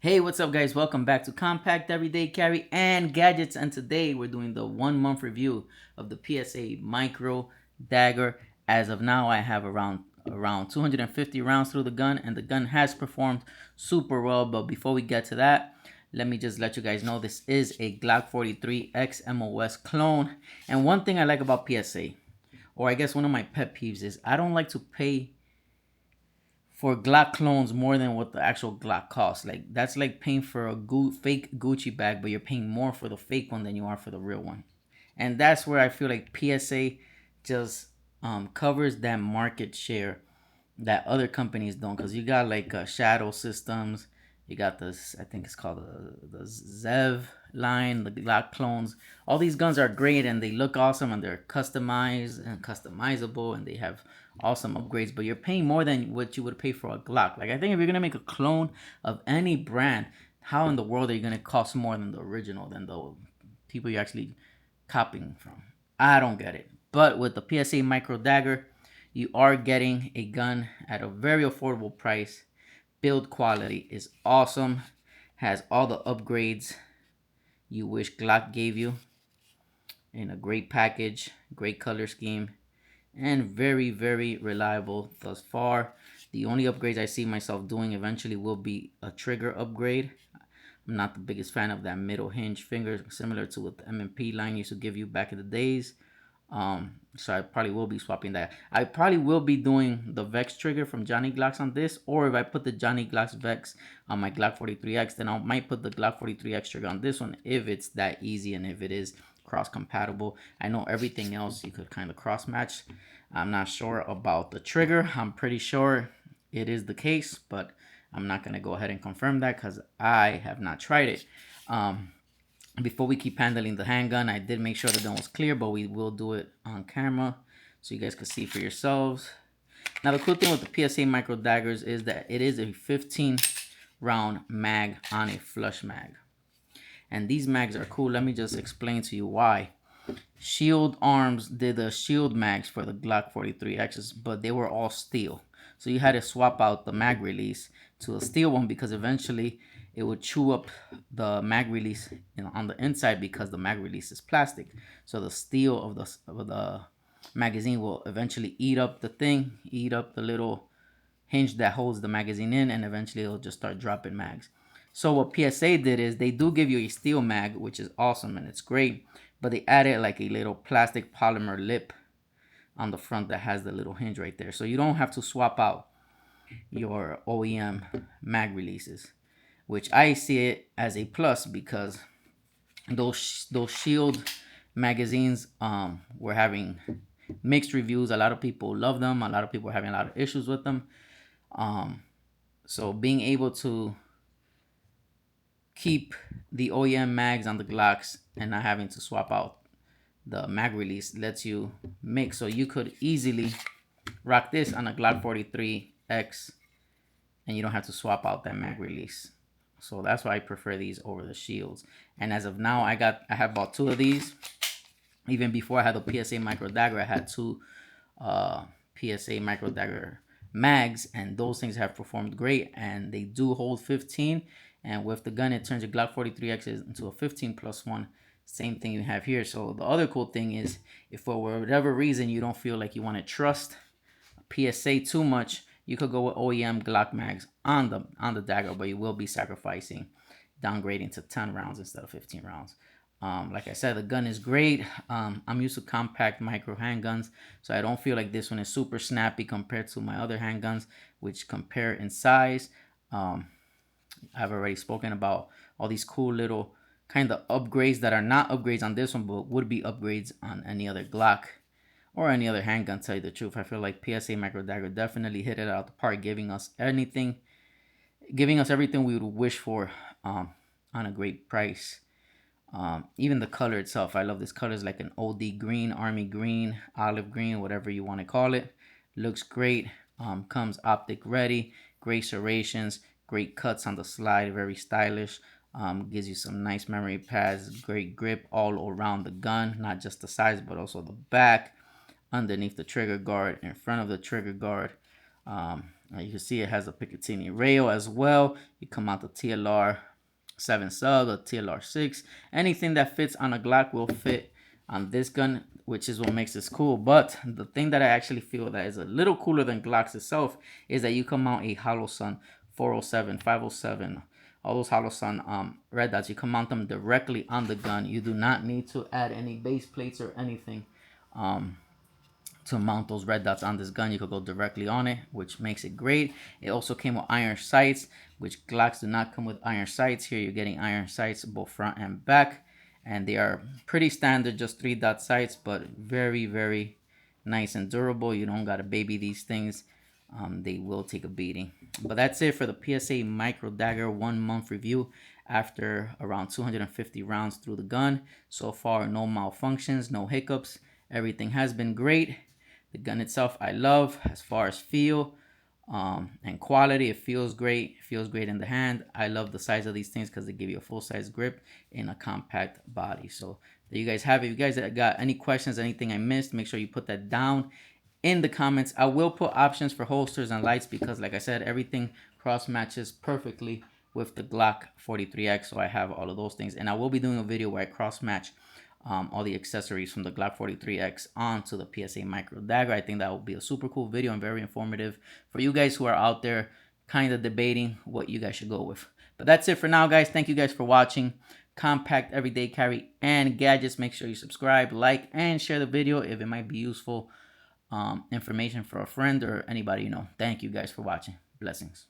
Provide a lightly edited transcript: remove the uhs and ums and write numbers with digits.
Hey, what's up, guys? Welcome back to Compact Everyday Carry and Gadgets. And today we're doing the 1 month review of the PSA Micro Dagger. As of now, I have around 250 rounds through the gun, and the gun has performed super well. But before we get to that, let me just let you guys know this is a Glock 43X MOS clone. And one thing I like about PSA, or I guess one of my pet peeves, is I don't like to pay for Glock clones more than what the actual Glock costs. Like, that's like paying for a fake Gucci bag, but you're paying more for the fake one than you are for the real one. And that's where I feel like PSA just covers that market share that other companies don't. Because you got like Shadow Systems, you got this, I think it's called the Zev line, the Glock clones. All these guns are great and they look awesome and they're customized and customizable and they have awesome upgrades, but you're paying more than what you would pay for a Glock. Like, I think if you're gonna make a clone of any brand, how in the world are you gonna cost more than the original, than the people you're actually copying from? I don't get it. But with the PSA Micro Dagger, you are getting a gun at a very affordable price. Build quality is awesome, has all the upgrades you wish Glock gave you in a great package, great color scheme, and very, very reliable thus far. The only upgrades I see myself doing eventually will be a trigger upgrade. I'm not the biggest fan of that middle hinge finger, similar to what the M&P line used to give you back in the days. So I probably will be swapping that. I probably will be doing the Vex trigger from Johnny Glocks on this, or if I put the Johnny Glocks Vex on my Glock 43X, then I might put the Glock 43X trigger on this one if it's that easy and if it is cross compatible. I know everything else you could kind of cross match. I'm not sure about the trigger. I'm pretty sure it is the case, but I'm not gonna go ahead and confirm that because I have not tried it. Before we keep handling the handgun, I did make sure the gun was clear, but we will do it on camera so you guys can see for yourselves. Now, the cool thing with the PSA Micro Daggers is that it is a 15 round mag on a flush mag. And these mags are cool. Let me just explain to you why. Shield Arms did the shield mags for the Glock 43Xs, but they were all steel. So you had to swap out the mag release to a steel one because eventually it would chew up the mag release, on the inside, because the mag release is plastic. So the steel of the magazine will eventually eat up the thing, eat up the little hinge that holds the magazine in, and eventually it'll just start dropping mags. So what PSA did is they do give you a steel mag, which is awesome and it's great, but they added like a little plastic polymer lip on the front that has the little hinge right there. So you don't have to swap out your OEM mag releases, which I see it as a plus because those shield magazines were having mixed reviews. A lot of people love them, a lot of people are having a lot of issues with them. So being able to keep the OEM mags on the Glocks and not having to swap out the mag release lets you mix. So you could easily rock this on a Glock 43X and you don't have to swap out that mag release. So that's why I prefer these over the shields. And as of now, I have bought two of these. Even before I had the PSA Micro Dagger, I had two PSA Micro Dagger mags, and those things have performed great, and they do hold 15. And with the gun, it turns your Glock 43X into a 15+1. Same thing you have here. So the other cool thing is, if for whatever reason you don't feel like you want to trust PSA too much, you could go with OEM Glock mags on the Dagger, but you will be sacrificing downgrading to 10 rounds instead of 15 rounds. Like I said, the gun is great. I'm used to compact micro handguns, so I don't feel like this one is super snappy compared to my other handguns, which compare in size. I've already spoken about all these cool little kind of upgrades that are not upgrades on this one, but would be upgrades on any other Glock or any other handgun. To tell you the truth, I feel like PSA Micro Dagger definitely hit it out the park, giving us everything we would wish for on a great price. Even the color itself, I love this color. It's like an OD green, army green, olive green, whatever you want to call it. Looks great. Comes optic ready, great serrations, great cuts on the slide, very stylish. Gives you some nice memory pads, great grip all around the gun, not just the sides but also the back, underneath the trigger guard, in front of the trigger guard. You can see it has a Picatinny rail as well. You come out the TLR 7 sub or TLR 6. Anything that fits on a Glock will fit on this gun, which is what makes this cool. But the thing that I actually feel that is a little cooler than Glocks itself is that you can mount a Holosun 407, 507, all those Holosun red dots. You can mount them directly on the gun. You do not need to add any base plates or anything to mount those red dots on this gun. You could go directly on it, which makes it great. It also came with iron sights, which Glocks do not come with iron sights. Here you're getting iron sights both front and back, and they are pretty standard, just 3-dot sights, but very, very nice and durable. You don't gotta baby these things. They will take a beating. But that's it for the PSA Micro Dagger 1 month review after around 250 rounds through the gun. So far, no malfunctions, no hiccups. Everything has been great. The gun itself I love as far as feel and quality. It feels great. It feels great in the hand. I love the size of these things because they give you a full-size grip in a compact body. So there you guys have it. If you guys got any questions, anything I missed, make sure you put that down in the comments. I will put options for holsters and lights because, like I said, everything cross matches perfectly with the Glock 43X. So I have all of those things, and I will be doing a video where I cross match all the accessories from the Glock 43X onto the PSA Micro Dagger. I think that will be a super cool video and very informative for you guys who are out there kind of debating what you guys should go with. But that's it for now, guys. Thank you guys for watching. Compact everyday carry and gadgets. Make sure you subscribe, like, and share the video if it might be useful information for a friend or anybody you know. Thank you guys for watching. Blessings.